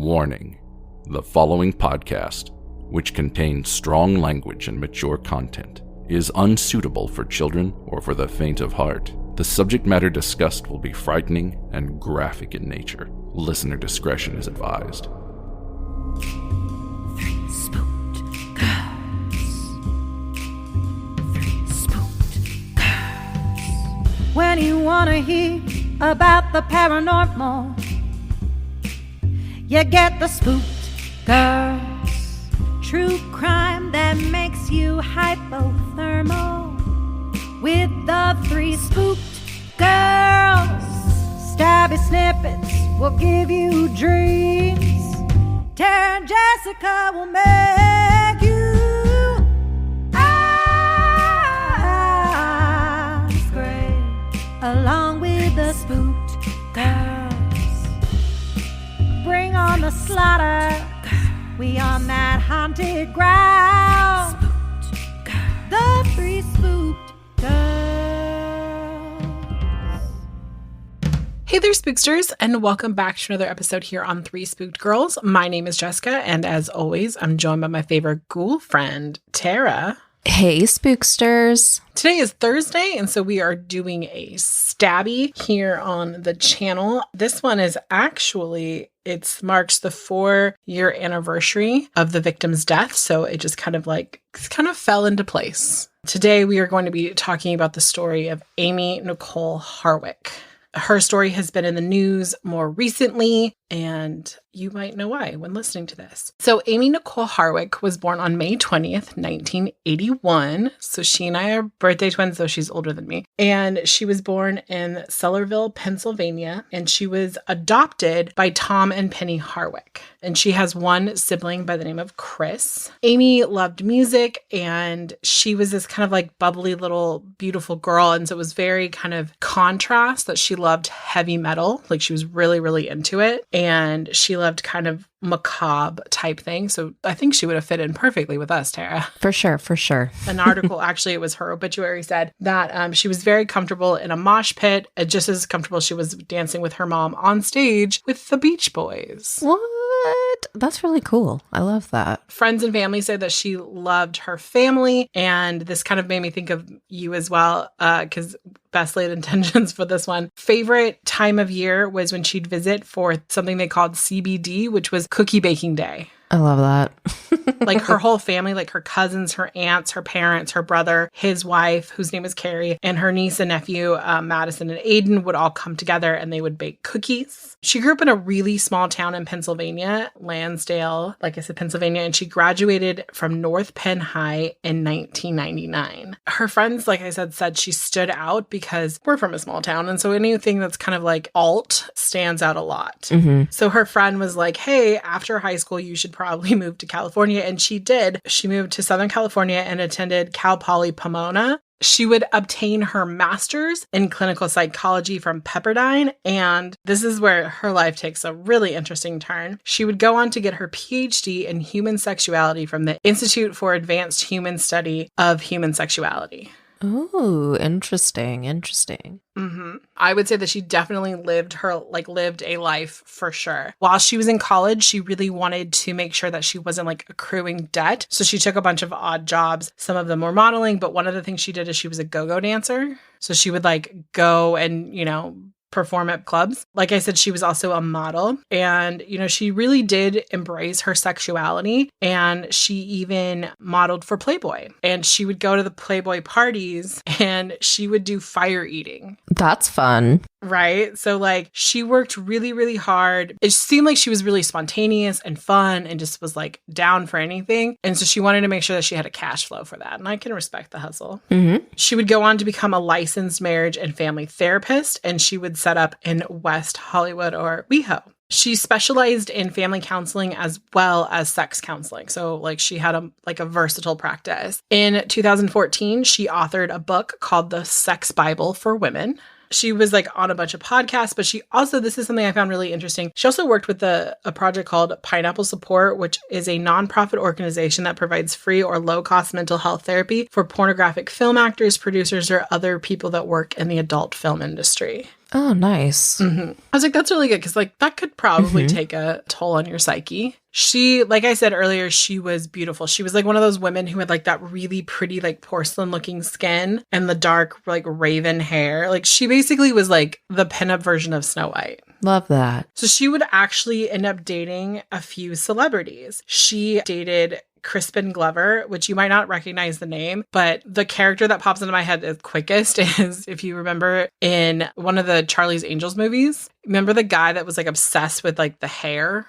Warning: the following podcast, which contains strong language and mature content, is unsuitable for children or for the faint of heart. The subject matter discussed will be frightening and graphic in nature. Listener discretion is advised. When you wanna hear about the paranormal, you get the Spooked Girls. True crime that makes you hypothermal. With the three Spooked Girls, stabby snippets will give you dreams. Tara and Jessica will make you along with the Spooked Girls. Bring on the slaughter, we on that haunted ground. Spooked Girls. The three Spooked Girls. Hey there, Spooksters, and welcome back to another episode here on Three Spooked Girls. My name is Jessica, and as always, I'm joined by my favorite ghoul friend, Tara. Hey, Spooksters. Today is Thursday, and so we are doing a stabby here on the channel. This one is actually, it marks the 4-year anniversary of the victim's death, so it just kind of fell into place. Today, we are going to be talking about the story of Amie Nicole Harwick. Her story has been in the news more recently, and you might know why when listening to this. So Amie Nicole Harwick was born on May 20th, 1981. So she and I are birthday twins, though she's older than me. And she was born in Sellerville, Pennsylvania, and she was adopted by Tom and Penny Harwick. And she has one sibling by the name of Chris. Amie loved music, and she was this kind of like bubbly little beautiful girl. And so it was very kind of contrast that she loved heavy metal. Like she was really, really into it. And she loved kind of macabre type thing. So I think she would have fit in perfectly with us, Tara. For sure. An article, actually, it was her obituary, said that she was very comfortable in a mosh pit, just as comfortable she was dancing with her mom on stage with the Beach Boys. What? That's really cool. I love that. Friends and family say that she loved her family, and this kind of made me think of you as well, because best laid intentions for this one. Favorite time of year was when she'd visit for something they called CBD, which was cookie baking day. I love that. Like her whole family, like her cousins, her aunts, her parents, her brother, his wife, whose name is Carrie, and her niece and nephew, Madison and Aiden, would all come together and they would bake cookies. She grew up in a really small town in Pennsylvania, Lansdale, like I said, Pennsylvania, and she graduated from North Penn High in 1999. Her friends, like I said she stood out because we're from a small town, and so anything that's kind of like alt stands out a lot. Mm-hmm. So her friend was like, hey, after high school, you should probably move to California. And she did. She moved to Southern California and attended Cal Poly Pomona. She would obtain her master's in clinical psychology from Pepperdine. And this is where her life takes a really interesting turn. She would go on to get her PhD in human sexuality from the Institute for Advanced Human Study of Human Sexuality. Oh, interesting. Mm-hmm. I would say that she definitely lived a life for sure. While she was in college, she really wanted to make sure that she wasn't like accruing debt. So she took a bunch of odd jobs. Some of them were modeling, but one of the things she did is she was a go-go dancer. So she would like go and, perform at clubs. Like I said, she was also a model, and, she really did embrace her sexuality, and she even modeled for Playboy, and she would go to the Playboy parties and she would do fire eating. That's fun. Right? So like she worked really, really hard. It seemed like she was really spontaneous and fun and just was like down for anything. And so she wanted to make sure that she had a cash flow for that. And I can respect the hustle. Mm-hmm. She would go on to become a licensed marriage and family therapist, and she would set up in West Hollywood, or WeHo. She specialized in family counseling as well as sex counseling. So like she had a versatile practice. In 2014, she authored a book called The Sex Bible for Women. She was like on a bunch of podcasts, but she also, this is something I found really interesting. She also worked with a project called Pineapple Support, which is a nonprofit organization that provides free or low-cost mental health therapy for pornographic film actors, producers, or other people that work in the adult film industry. Oh, nice. I was like, that's really good because like that could probably take a toll on your psyche. She, like I said earlier, she was beautiful. She was like one of those women who had like that really pretty, like porcelain looking skin and the dark, like raven hair. Like she basically was like the pinup version of Snow White. Love that. So she would actually end up dating a few celebrities. She dated Crispin Glover, which you might not recognize the name, but the character that pops into my head the quickest is, if you remember, in one of the Charlie's Angels movies. Remember the guy that was like obsessed with like the hair?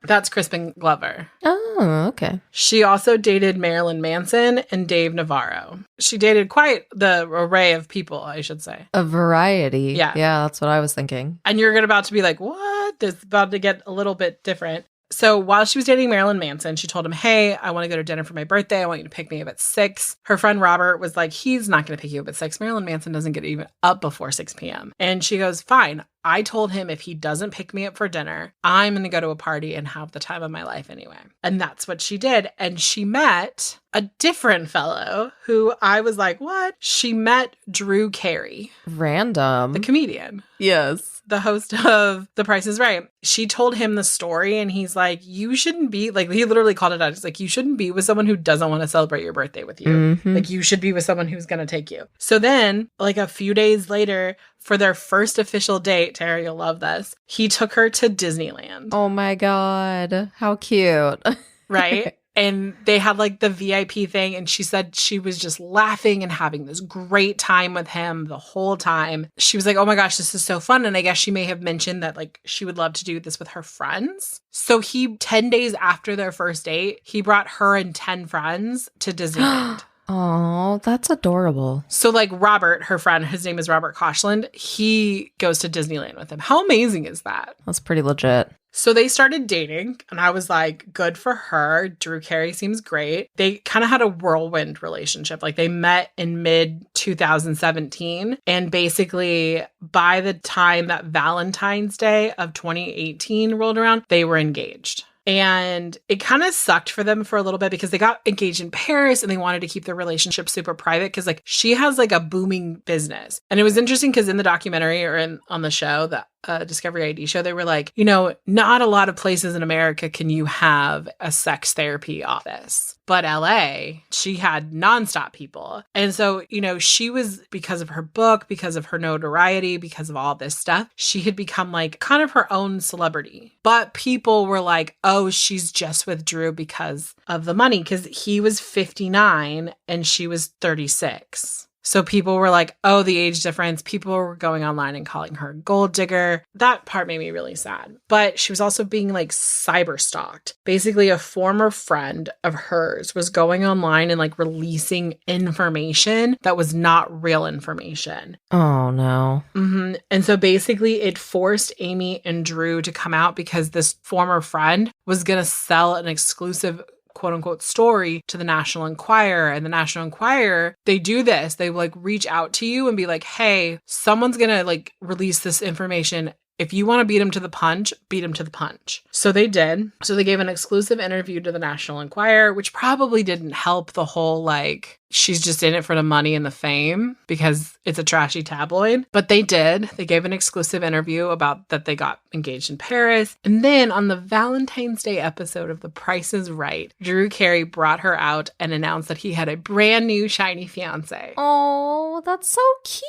That's Crispin Glover. Oh, okay. She also dated Marilyn Manson and Dave Navarro. She dated quite the array of people, I should say. A variety. Yeah. Yeah, that's what I was thinking. And you're about to be like, what? This is about to get a little bit different. So while she was dating Marilyn Manson, she told him, hey, I want to go to dinner for my birthday. I want you to pick me up at 6. Her friend Robert was like, he's not going to pick you up at 6. Marilyn Manson doesn't get even up before 6 p.m. And she goes, fine. I told him if he doesn't pick me up for dinner, I'm going to go to a party and have the time of my life anyway. And that's what she did. And she met a different fellow who I was like, what? She met Drew Carey. Random. The comedian. Yes. The host of The Price is Right. She told him the story and he's like, you shouldn't be, like, he literally called it out. He's like, you shouldn't be with someone who doesn't want to celebrate your birthday with you. Like, you should be with someone who's going to take you. So then, like a few days later, for their first official date, Tara, you'll love this, he took her to Disneyland. Oh my God. How cute. Right? And they had like the VIP thing. And she said she was just laughing and having this great time with him the whole time. She was like, oh my gosh, this is so fun. And I guess she may have mentioned that like she would love to do this with her friends. So 10 days after their first date, he brought her and 10 friends to Disneyland. Oh, that's adorable. So like Robert, her friend, his name is Robert Koshland, he goes to Disneyland with him. How amazing is that? That's pretty legit. So they started dating and I was like, good for her. Drew Carey seems great. They kind of had a whirlwind relationship. Like they met in mid 2017. And basically by the time that Valentine's Day of 2018 rolled around, they were engaged. And it kind of sucked for them for a little bit because they got engaged in Paris and they wanted to keep their relationship super private because like she has like a booming business. And it was interesting because in the documentary or on the show, the Discovery ID show, they were like, you know, not a lot of places in America can you have a sex therapy office. But LA, she had nonstop people. And so, you know, she was, because of her book, because of her notoriety, because of all this stuff, she had become like kind of her own celebrity. But people were like, oh, she's just with Drew because of the money, because he was 59 and she was 36. So people were like, oh, the age difference. People were going online and calling her a gold digger. That part made me really sad. But she was also being like cyber stalked. Basically, a former friend of hers was going online and like releasing information that was not real information. Oh, no. And so basically it forced Amie and Drew to come out because this former friend was going to sell an exclusive quote unquote story to the National Enquirer. And the National Enquirer, they do this. They like reach out to you and be like, hey, someone's going to like release this information. If you want to beat him to the punch, beat him to the punch. So they did. So they gave an exclusive interview to the National Enquirer, which probably didn't help the whole like, she's just in it for the money and the fame because it's a trashy tabloid. But they did. They gave an exclusive interview about that they got engaged in Paris. And then on the Valentine's Day episode of The Price is Right, Drew Carey brought her out and announced that he had a brand new shiny fiance. Oh, that's so cute.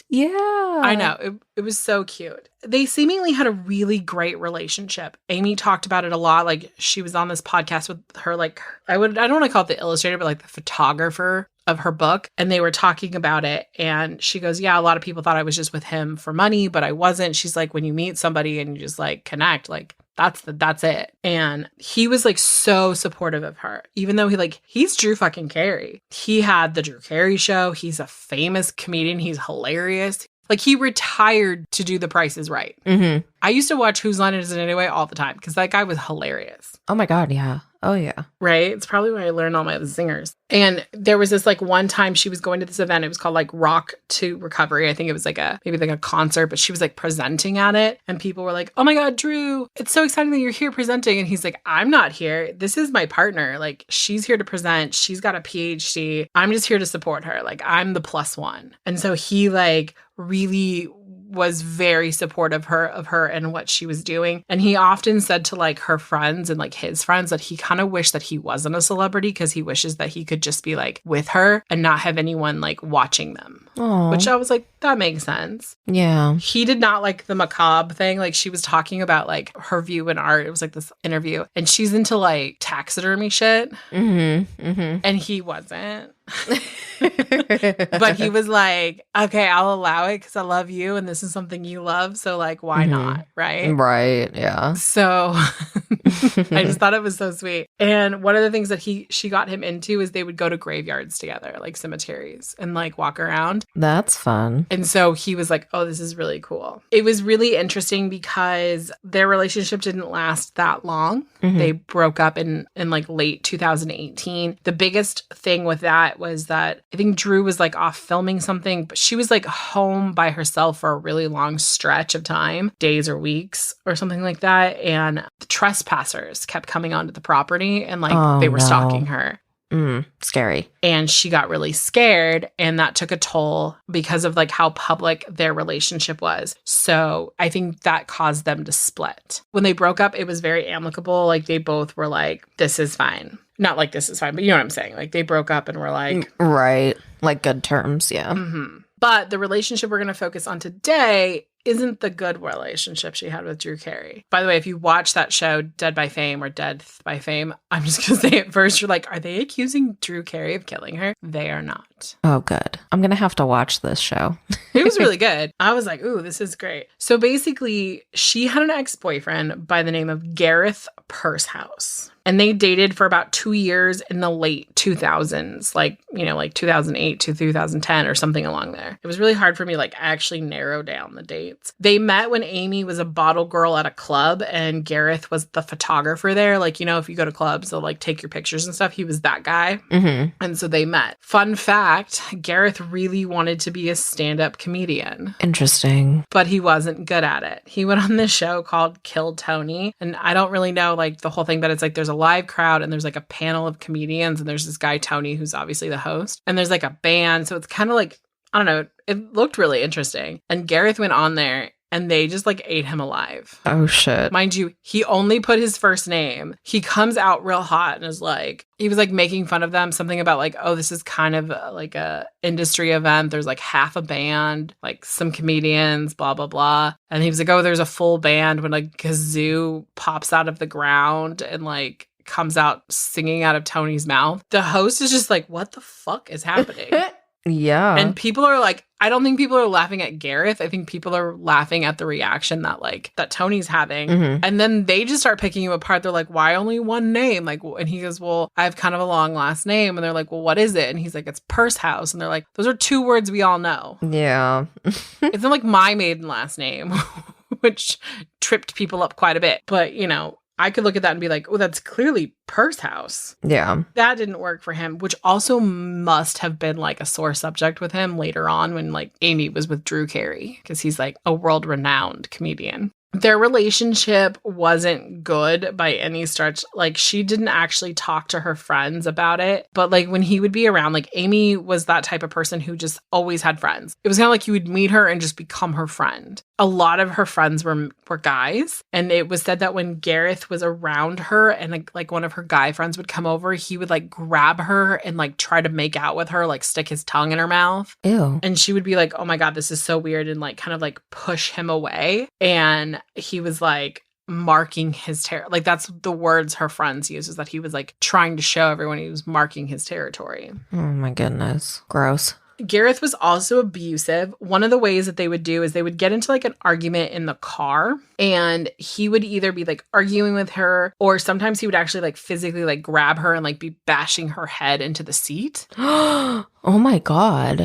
Yeah. I know. It was so cute. They seemingly had a really great relationship. Amie talked about it a lot. Like she was on this podcast with her, like, I don't want to call it the illustrator, but like the photographer of her book. And they were talking about it. And she goes, yeah, a lot of people thought I was just with him for money, but I wasn't. She's like, when you meet somebody and you just like connect, like that's it. And he was like so supportive of her, even though he's Drew fucking Carey. He had the Drew Carey show. He's a famous comedian. He's hilarious. Like he retired to do The Price is Right. I used to watch Whose Line Is It Anyway all the time because that guy was hilarious. Oh my God, yeah. Oh yeah. Right? It's probably where I learned all my other singers. And there was this like one time she was going to this event. It was called like Rock to Recovery. I think it was like maybe a concert, but she was like presenting at it. And people were like, oh my God, Drew, it's so exciting that you're here presenting. And he's like, I'm not here. This is my partner. Like she's here to present. She's got a PhD. I'm just here to support her. Like I'm the plus one. And so he like really was very supportive of her and what she was doing. And he often said to like her friends and like his friends that he kind of wished that he wasn't a celebrity because he wishes that he could just be like with her and not have anyone like watching them. Aw. Which I was like, that makes sense. Yeah. He did not like the macabre thing. Like she was talking about like her view in art. It was like this interview and she's into like taxidermy shit. And he wasn't. But he was like, okay, I'll allow it because I love you and this is something you love. So like, why not? Right. Right. Yeah. So I just thought it was so sweet. And one of the things that she got him into is they would go to graveyards together, like cemeteries, and like walk around. That's fun. And so he was like, oh, this is really cool. It was really interesting because their relationship didn't last that long. They broke up in like late 2018. The biggest thing with that was that I think Drew was like off filming something, but she was like home by herself for a really long stretch of time, days or weeks or something like that. And the trespassers kept coming onto the property and like they were stalking her. Scary. And she got really scared and that took a toll because of like how public their relationship was. So I think that caused them to split. When they broke up, it was very amicable. Like they both were like, this is fine. Not like this is fine, but you know what I'm saying? Like they broke up and were like... Right. Like good terms. Yeah. But the relationship we're going to focus on today isn't the good relationship she had with Drew Carey. By the way, if you watch that show, Dead by Fame or Dead by Fame, I'm just going to say it first. You're like, are they accusing Drew Carey of killing her? They are not. Oh, good. I'm going to have to watch this show. It was really good. I was like, ooh, this is great. So basically, she had an ex-boyfriend by the name of Gareth Pursehouse. And they dated for about 2 years in the late 2000s, like, you know, like 2008 to 2010 or something along there. It was really hard for me to like actually narrow down the dates. They met when Amie was a bottle girl at a club and Gareth was the photographer there. Like, you know, if you go to clubs, they'll like take your pictures and stuff. He was that guy. And so they met. Fun fact, Gareth really wanted to be a stand-up comedian. Interesting. But he wasn't good at it. He went on this show called Kill Tony. And I don't really know like the whole thing, but it's like there's a live crowd and there's like a panel of comedians and there's this guy Tony who's obviously the host and there's like a band, so it's kind of like, I don't know, it looked really interesting. And Gareth went on there and they just like ate him alive. Oh shit. Mind you, he only put his first name. He comes out real hot and is like, he was like making fun of them, something about like, oh, this is kind of like a industry event. There's like half a band, like some comedians, blah, blah, blah. And he was like, oh, there's a full band when like kazoo pops out of the ground and like comes out singing out of Tony's mouth. The host is just like, what the fuck is happening? Yeah. And people are like, I don't think people are laughing at Gareth. I think people are laughing at the reaction that like that Tony's having. And then they just start picking him apart. They're like, why only one name? Like, and he goes, well, I have kind of a long last name. And they're like, well, what is it? And he's like, it's Pursehouse. And they're like, those are two words we all know. Yeah. It's not like my maiden last name, which tripped people up quite a bit. But, you know, I could look at that and be like, oh, that's clearly Pursehouse. Yeah. That didn't work for him, which also must have been like a sore subject with him later on when like Amie was with Drew Carey, because he's like a world-renowned comedian. Their relationship wasn't good by any stretch. Like, she didn't actually talk to her friends about it. But, like, when he would be around, like, Amie was that type of person who just always had friends. It was kind of like you would meet her and just become her friend. A lot of her friends were guys. And it was said that when Gareth was around her and, like one of her guy friends would come over, he would, like, grab her and, like, try to make out with her, like, stick his tongue in her mouth. Ew. And she would be like, oh, my God, this is so weird, and, like, kind of, like, push him away. And he was like marking his territory. Like, that's the words her friends use, is that he was like trying to show everyone he was marking his territory. Oh my goodness. Gross. Gareth was also abusive. One of the ways that they would do is they would get into like an argument in the car, and he would either be like arguing with her, or sometimes he would actually like physically like grab her and like be bashing her head into the seat. Oh my God.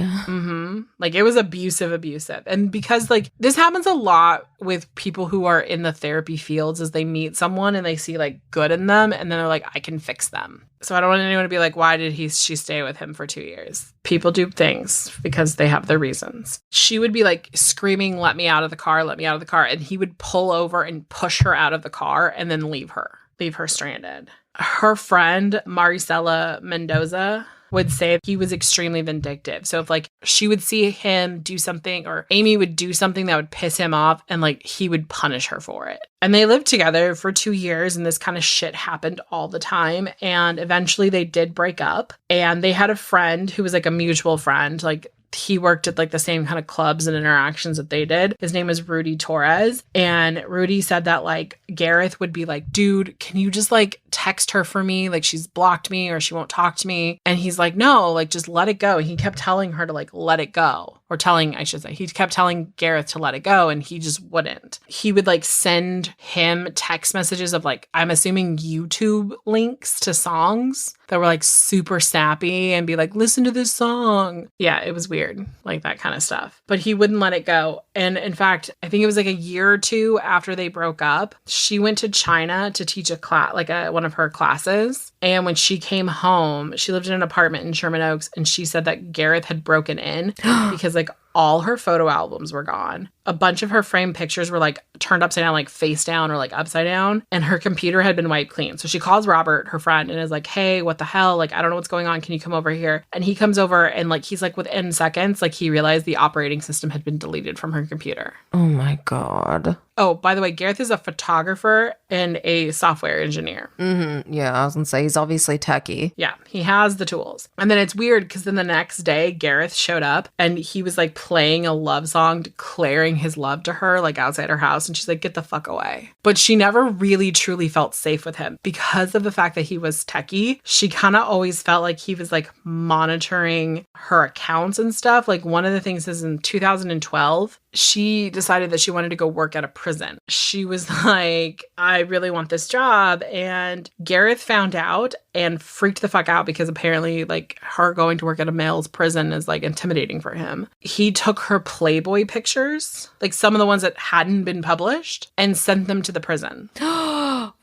Like, it was abusive. And because like this happens a lot with people who are in the therapy fields, is they meet someone and they see like good in them, and then they're like, I can fix them. So I don't want anyone to be like, why did she stay with him for 2 years? People do things because they have their reasons. She would be like screaming, let me out of the car, let me out of the car. And he would pull over and push her out of the car and then leave her. leave her stranded. Her friend, Maricela Mendoza, would say he was extremely vindictive. So if like she would see him do something or Amie would do something that would piss him off and like he would punish her for it. And they lived together for 2 years and this kind of shit happened all the time. And eventually they did break up and they had a friend who was like a mutual friend, like he worked at like the same kind of clubs and interactions that they did. His name is Rudy Torres. And Rudy said that like Gareth would be like, dude, can you just like text her for me? Like she's blocked me or she won't talk to me. And he's like, no, like just let it go. And he kept telling her to like let it go. Or he kept telling Gareth to let it go and he just wouldn't. He would like send him text messages of like, I'm assuming YouTube links to songs that were like super snappy and be like, listen to this song. Yeah, it was weird, like that kind of stuff. But he wouldn't let it go. And in fact, I think it was like a year or two after they broke up, she went to China to teach a class, like one of her classes. And when she came home, she lived in an apartment in Sherman Oaks and she said that Gareth had broken in because like all her photo albums were gone. A bunch of her framed pictures were like turned upside down, like face down or like upside down. And her computer had been wiped clean. So she calls Robert, her friend, and is like, hey, what the hell? Like, I don't know what's going on. Can you come over here? And he comes over and like, he's like within seconds, like he realized the operating system had been deleted from her computer. Oh my God. Oh, by the way, Gareth is a photographer and a software engineer. Mm-hmm. Yeah, I was going to say he's obviously techie. Yeah, he has the tools. And then it's weird because then the next day, Gareth showed up and he was like playing a love song, declaring his love to her, like outside her house. And she's like, get the fuck away. But she never really truly felt safe with him because of the fact that he was techie. She kind of always felt like he was like monitoring her accounts and stuff. Like one of the things is in 2012, she decided that she wanted to go work at a prison. She was like, I really want this job. And Gareth found out and freaked the fuck out because apparently like her going to work at a male's prison is like intimidating for him. He took her Playboy pictures, like some of the ones that hadn't been published, and sent them to the prison.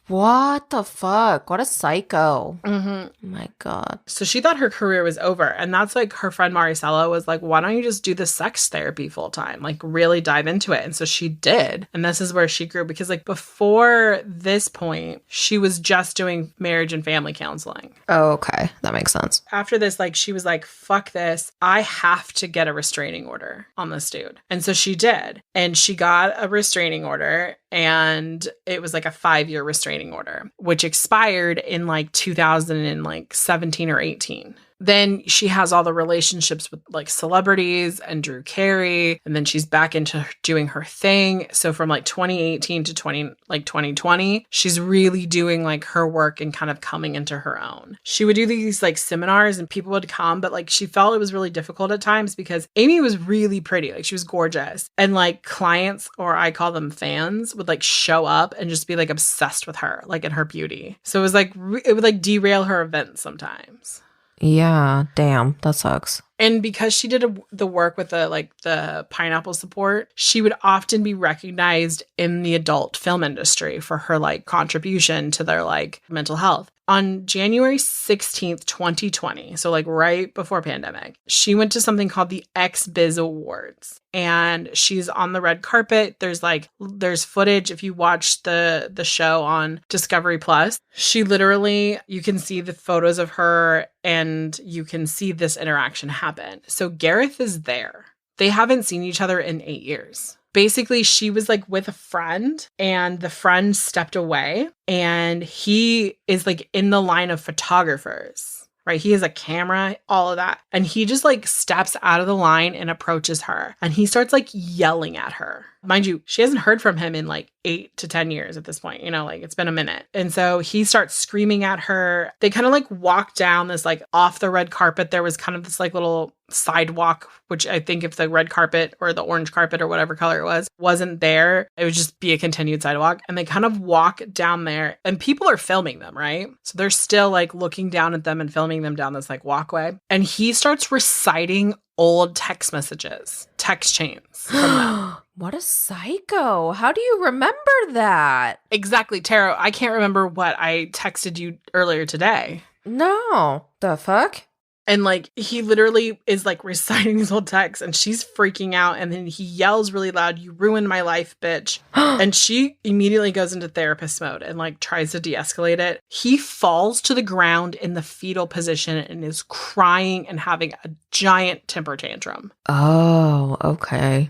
What the fuck? What a psycho. Mm-hmm. Oh my God. So she thought her career was over. And that's like her friend Maricela was like, why don't you just do the sex therapy full time? Like really dive into it. And so she did. And this is where she grew because like before this point, she was just doing marriage and family counseling. Oh, okay. That makes sense. After this, like she was like, fuck this. I have to get a restraining order on this dude. And so she did. And she got a restraining order. And it was like a 5-year restraining order, which expired in like 2017 or 18. Then she has all the relationships with like celebrities and Drew Carey. And then she's back into doing her thing. So from like 2018 to 2020, she's really doing like her work and kind of coming into her own. She would do these like seminars and people would come, but like she felt it was really difficult at times because Amie was really pretty. Like she was gorgeous. And like clients, or I call them fans, would like show up and just be like obsessed with her, like in her beauty. So it was like, it would like derail her events sometimes. Yeah, damn, that sucks. And because she did the work with the pineapple support, she would often be recognized in the adult film industry for her like contribution to their like mental health. On January 16th, 2020, so like right before pandemic, she went to something called the X-Biz Awards. And she's on the red carpet. There's footage. If you watch the show on Discovery Plus, she literally, you can see the photos of her and you can see this interaction happen. So Gareth is there. They haven't seen each other in 8 years. Basically, she was like with a friend and the friend stepped away and he is like in the line of photographers, right? He has a camera, all of that. And he just like steps out of the line and approaches her and he starts like yelling at her. Mind you, she hasn't heard from him in like 8 to 10 years at this point, like it's been a minute. And so he starts screaming at her. They kind of like walk down this like off the red carpet. There was kind of this like little sidewalk, which I think if the red carpet or the orange carpet or whatever color it was, wasn't there, it would just be a continued sidewalk. And they kind of walk down there and people are filming them, right? So they're still like looking down at them and filming them down this like walkway. And he starts reciting old text messages, text chains from them. What a psycho. How do you remember that? Exactly, Tara. I can't remember what I texted you earlier today. No. The fuck? And like, he literally is like reciting these whole texts and she's freaking out. And then he yells really loud, "You ruined my life, bitch." And she immediately goes into therapist mode and like tries to de-escalate it. He falls to the ground in the fetal position and is crying and having a giant temper tantrum. Oh, okay.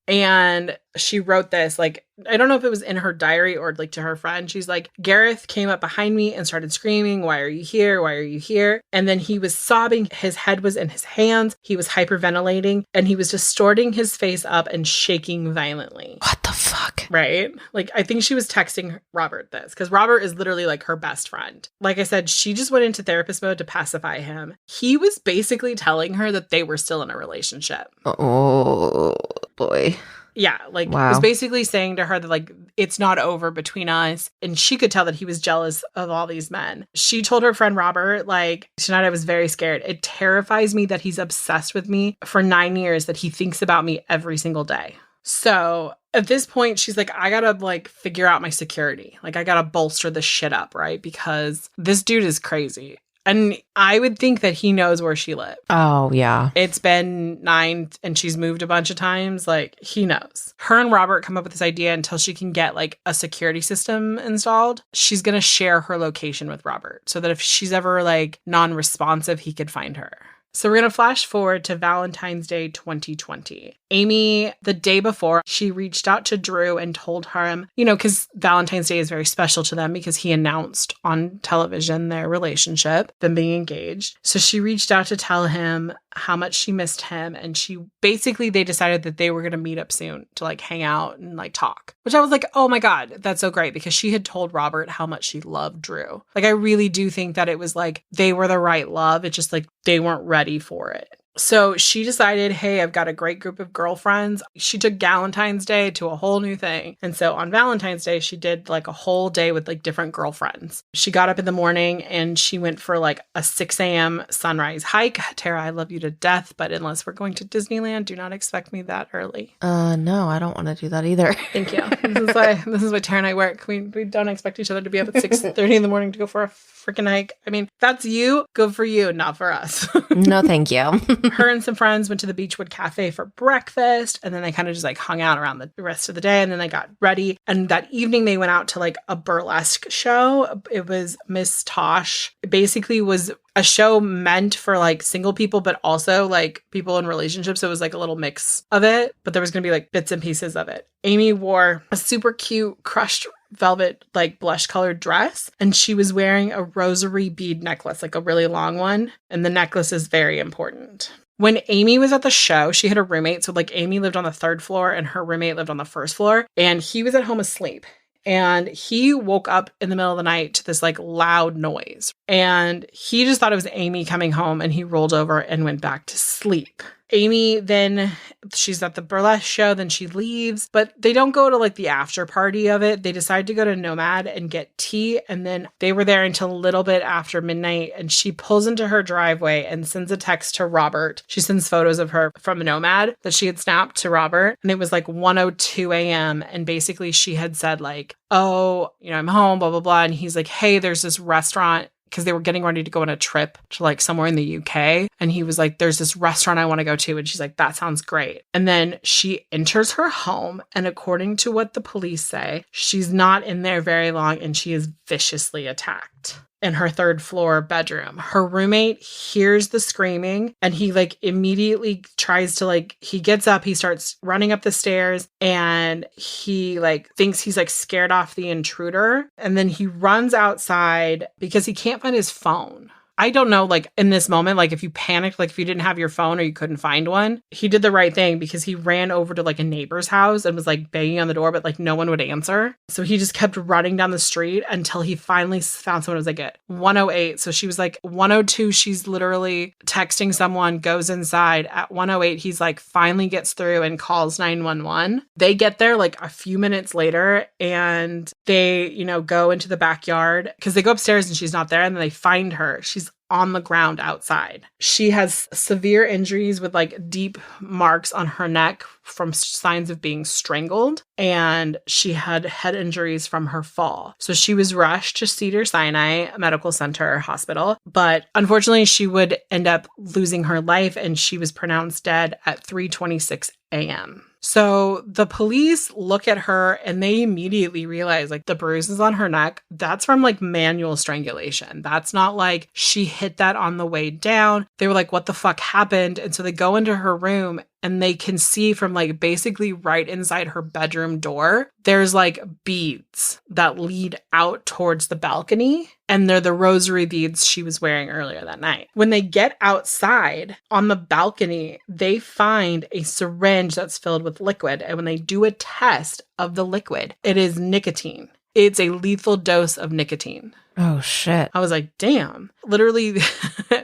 And she wrote this, like, I don't know if it was in her diary or like to her friend. She's like, "Gareth came up behind me and started screaming, 'Why are you here? Why are you here?' And then he was sobbing. His head was in his hands. He was hyperventilating and he was distorting his face up and shaking violently." What the fuck? Right? Like, I think she was texting Robert this because Robert is literally like her best friend. Like I said, she just went into therapist mode to pacify him. He was basically telling her that they were still in a relationship. Oh, boy. Yeah, like, Wow. was basically saying to her that, like, it's not over between us. And she could tell that he was jealous of all these men. She told her friend Robert, like, "Tonight I was very scared. It terrifies me that he's obsessed with me for 9 years, that he thinks about me every single day." So at this point, she's like, I gotta like figure out my security. Like, I gotta bolster this shit up, right? Because this dude is crazy. And I would think that he knows where she lives. Oh, yeah. It's been 9 and she's moved a bunch of times. Like, he knows. Her and Robert come up with this idea until she can get like a security system installed. She's going to share her location with Robert so that if she's ever like non-responsive, he could find her. So we're going to flash forward to Valentine's Day 2020. Amie, the day before, she reached out to Drew and told him, you know, because Valentine's Day is very special to them because he announced on television their relationship, them being engaged. So she reached out to tell him how much she missed him. And they decided that they were going to meet up soon to like hang out and like talk, which I was like, oh my God, that's so great, because she had told Robert how much she loved Drew. Like, I really do think that it was like they were the right love. It's just like they weren't ready for it. So she decided, hey, I've got a great group of girlfriends. She took Valentine's Day to a whole new thing. And so on Valentine's Day, she did like a whole day with like different girlfriends. She got up in the morning and she went for like a 6 a.m. sunrise hike. Tara, I love you to death, but unless we're going to Disneyland, do not expect me that early. No, I don't want to do that either. Thank you. This is why Tara and I work. We don't expect each other to be up at 6:30 in the morning to go for a freaking hike. I mean, that's you. Good for you, not for us. No, thank you. Her and some friends went to the Beechwood Cafe for breakfast, and then they kind of just like hung out around the rest of the day, and then they got ready. And that evening they went out to like a burlesque show. It was Miss Tosh. It basically was a show meant for like single people, but also like people in relationships. So it was like a little mix of it, but there was going to be like bits and pieces of it. Amie wore a super cute crushed velvet, like blush colored dress. And she was wearing a rosary bead necklace, like a really long one. And the necklace is very important. When Amie was at the show, she had a roommate. So like Amie lived on the 3rd floor and her roommate lived on the 1st floor, and he was at home asleep. And he woke up in the middle of the night to this like loud noise. And he just thought it was Amie coming home, and he rolled over and went back to sleep. Amie then, she's at the burlesque show, then she leaves, but they don't go to like the after party of it. They decide to go to Nomad and get tea. And then they were there until a little bit after midnight, and she pulls into her driveway and sends a text to Robert. She sends photos of her from Nomad that she had snapped to Robert. And it was like 1:02 a.m. And basically she had said like, oh, you know, I'm home, blah, blah, blah. And he's like, hey, there's this restaurant, because they were getting ready to go on a trip to like somewhere in the UK. And he was like, there's this restaurant I want to go to. And she's like, that sounds great. And then she enters her home. And according to what the police say, she's not in there very long, and she is viciously attacked in her 3rd floor bedroom. Her roommate hears the screaming, and he like immediately tries to like, he gets up, he starts running up the stairs, and he like thinks he's like scared off the intruder. And then he runs outside because he can't find his phone. I don't know, like in this moment, like if you panicked, like if you didn't have your phone or you couldn't find one, he did the right thing because he ran over to like a neighbor's house and was like banging on the door, but like no one would answer. So he just kept running down the street until he finally found someone. It was like at 1:08. So she was like 1:02. She's literally texting someone, goes inside. At 1:08, he's like finally gets through and calls 911. They get there like a few minutes later, and they, you know, go into the backyard because they go upstairs and she's not there. And then they find her. She's on the ground outside. She has severe injuries with like deep marks on her neck from signs of being strangled, and she had head injuries from her fall. So she was rushed to Cedars-Sinai Medical Center Hospital, but unfortunately she would end up losing her life, and she was pronounced dead at 3:26 a.m. So the police look at her and they immediately realize like the bruises on her neck, that's from like manual strangulation. That's not like she hit that on the way down. They were like, what the fuck happened? And so they go into her room and they can see from like basically right inside her bedroom door, there's like beads that lead out towards the balcony. And they're the rosary beads she was wearing earlier that night. When they get outside on the balcony, they find a syringe that's filled with liquid. And when they do a test of the liquid, it is nicotine. It's a lethal dose of nicotine. Oh, shit. I was like, damn. Literally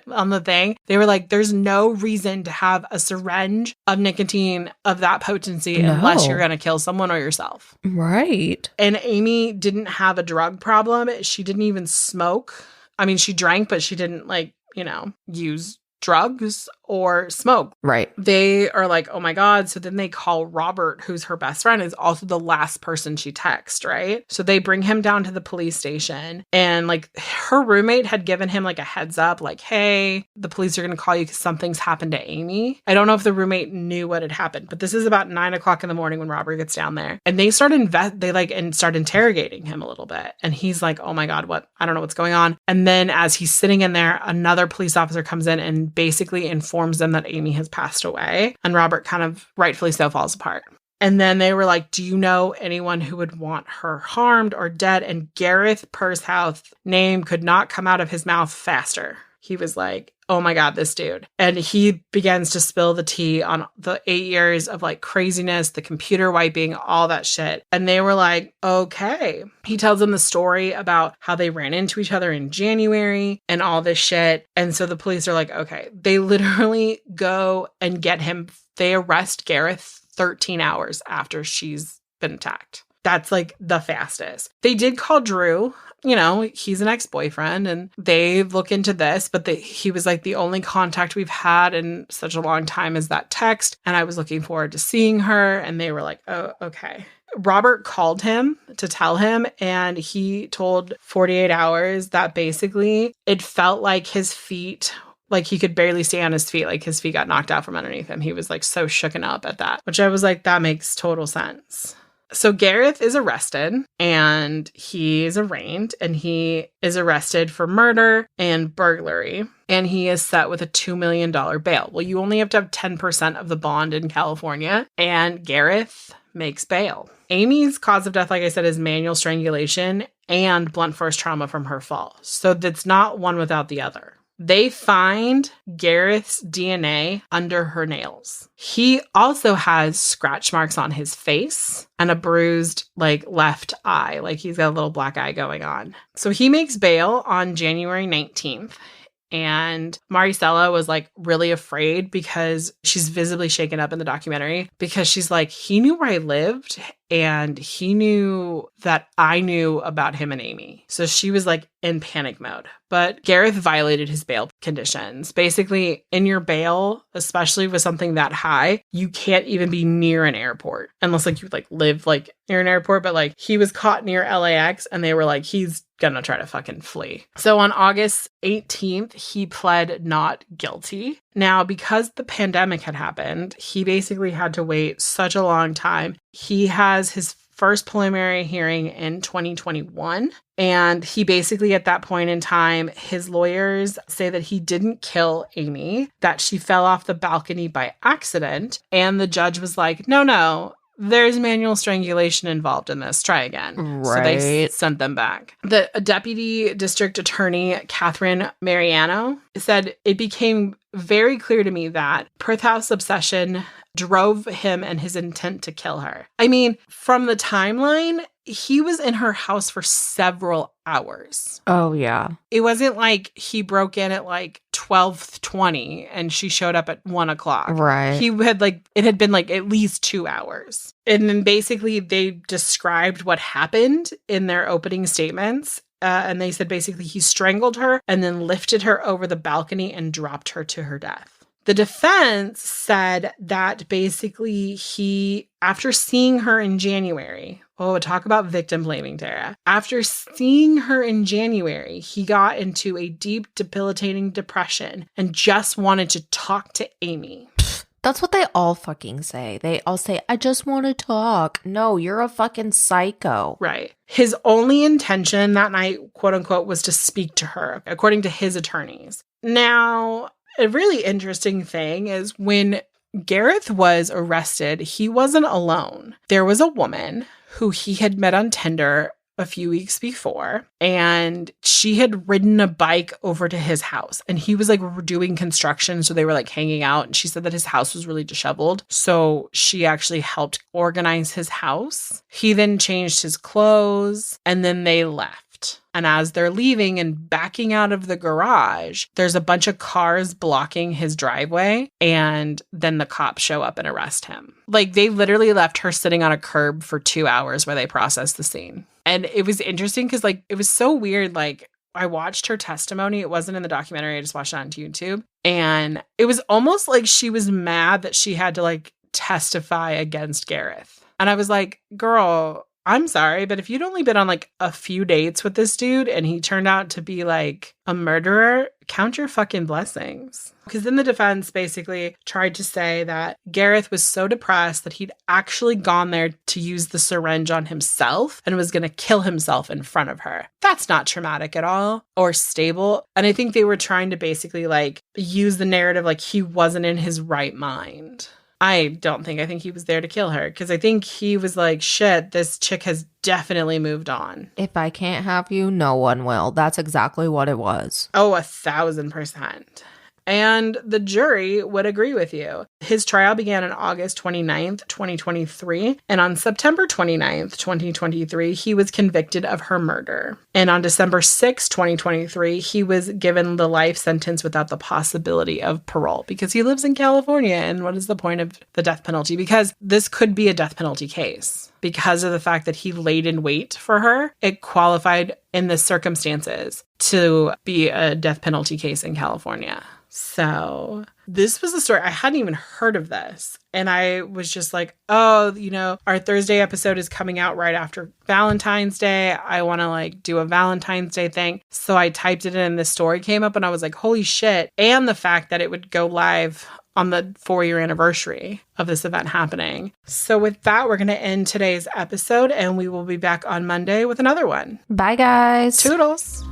on the thing, they were like, there's no reason to have a syringe of nicotine of that potency unless you're going to kill someone or yourself. Right. And Amie didn't have a drug problem. She didn't even smoke. I mean, she drank, but she didn't use drugs or smoke. Right. They are like, oh my God. So then they call Robert, who's her best friend, is also the last person she texts, right? So they bring him down to the police station, and like her roommate had given him like a heads up, like, hey, the police are going to call you because something's happened to Amie. I don't know if the roommate knew what had happened, but this is about 9 o'clock in the morning when Robert gets down there, and they start interrogating him a little bit. And he's like, oh my God, I don't know what's going on. And then as he's sitting in there, another police officer comes in and basically informs them that Amie has passed away. And Robert kind of rightfully so falls apart. And then they were like, do you know anyone who would want her harmed or dead? And Gareth Persouth's name could not come out of his mouth faster. He was like, oh my God, this dude. And he begins to spill the tea on the 8 years of like craziness, the computer wiping, all that shit. And they were like, okay. He tells them the story about how they ran into each other in January and all this shit. And so the police are like, okay. They literally go and get him. They arrest Gareth 13 hours after she's been attacked. That's like the fastest. They did call Drew. He's an ex-boyfriend, and they look into this, but he was like, the only contact we've had in such a long time is that text. And I was looking forward to seeing her. And they were like, oh, okay. Robert called him to tell him, and he told 48 Hours that basically it felt like his feet, like he could barely stay on his feet, like his feet got knocked out from underneath him. He was like so shooken up at that, which I was like, that makes total sense. So Gareth is arrested, and he is arraigned, and he is arrested for murder and burglary, and he is set with a $2 million bail. Well, you only have to have 10% of the bond in California, and Gareth makes bail. Amie's cause of death, like I said, is manual strangulation and blunt force trauma from her fall. So that's not one without the other. They find Gareth's DNA under her nails. He also has scratch marks on his face and a bruised, left eye. He's got a little black eye going on. So he makes bail on January 19th. And Maricela was really afraid because she's visibly shaken up in the documentary, because she's like, he knew where I lived and he knew that I knew about him and Amie. So she was in panic mode. But Gareth violated his bail conditions. Basically, in your bail, especially with something that high, you can't even be near an airport unless you live near an airport. But he was caught near LAX, and they were like, he's gonna try to fucking flee. So on August 18th, he pled not guilty. Now, because the pandemic had happened, he basically had to wait such a long time. He has his first preliminary hearing in 2021. And he basically, at that point in time, his lawyers say that he didn't kill Amie, that she fell off the balcony by accident. And the judge was like, no, there's manual strangulation involved in this. Try again. Right. So they sent them back. The deputy district attorney, Catherine Mariano, said, it became very clear to me that Persouth's obsession drove him and his intent to kill her. I mean, from the timeline, he was in her house for several hours. Oh, yeah. It wasn't like he broke in at 12:20 and she showed up at 1 o'clock. Right. He had it had been at least 2 hours. And then basically they described what happened in their opening statements. And they said basically he strangled her and then lifted her over the balcony and dropped her to her death. The defense said that basically he, after seeing her in January, talk about victim blaming, Tara. After seeing her in January, he got into a deep, debilitating depression and just wanted to talk to Amie. That's what they all fucking say. They all say, I just want to talk. No, you're a fucking psycho. Right. His only intention that night, quote unquote, was to speak to her, according to his attorneys. Now, a really interesting thing is when Gareth was arrested, he wasn't alone. There was a woman who he had met on Tinder a few weeks before, and she had ridden a bike over to his house, and he was like doing construction, so they were like hanging out, and she said that his house was really disheveled, so she actually helped organize his house. He then changed his clothes, and then they left. And as they're leaving and backing out of the garage, there's a bunch of cars blocking his driveway, and then the cops show up and arrest him. Like, they literally left her sitting on a curb for 2 hours while they processed the scene. And it was interesting because, like, it was so weird. Like, I watched her testimony. It wasn't in the documentary. I just watched it on YouTube. And it was almost like she was mad that she had to, like, testify against Gareth. And I was like, girl, I'm sorry, but if you'd only been on like a few dates with this dude and he turned out to be like a murderer, count your fucking blessings. Because then the defense basically tried to say that Gareth was so depressed that he'd actually gone there to use the syringe on himself and was going to kill himself in front of her. That's not traumatic at all or stable. And I think they were trying to basically like use the narrative like he wasn't in his right mind. I think he was there to kill her because I think he was like, shit, this chick has definitely moved on. If I can't have you, no one will. That's exactly what it was. Oh, 1,000%. And the jury would agree with you. His trial began on August 29th, 2023. And on September 29th, 2023, he was convicted of her murder. And on December 6th, 2023, he was given the life sentence without the possibility of parole because he lives in California. And what is the point of the death penalty? Because this could be a death penalty case. Because of the fact that he laid in wait for her, it qualified in the circumstances to be a death penalty case in California. So this was a story. I hadn't even heard of this. And I was just like, oh, you know, our Thursday episode is coming out right after Valentine's Day. I want to like do a Valentine's Day thing. So I typed it in and this story came up and I was like, holy shit. And the fact that it would go live on the 4-year anniversary of this event happening. So with that, we're going to end today's episode and we will be back on Monday with another one. Bye, guys. Toodles.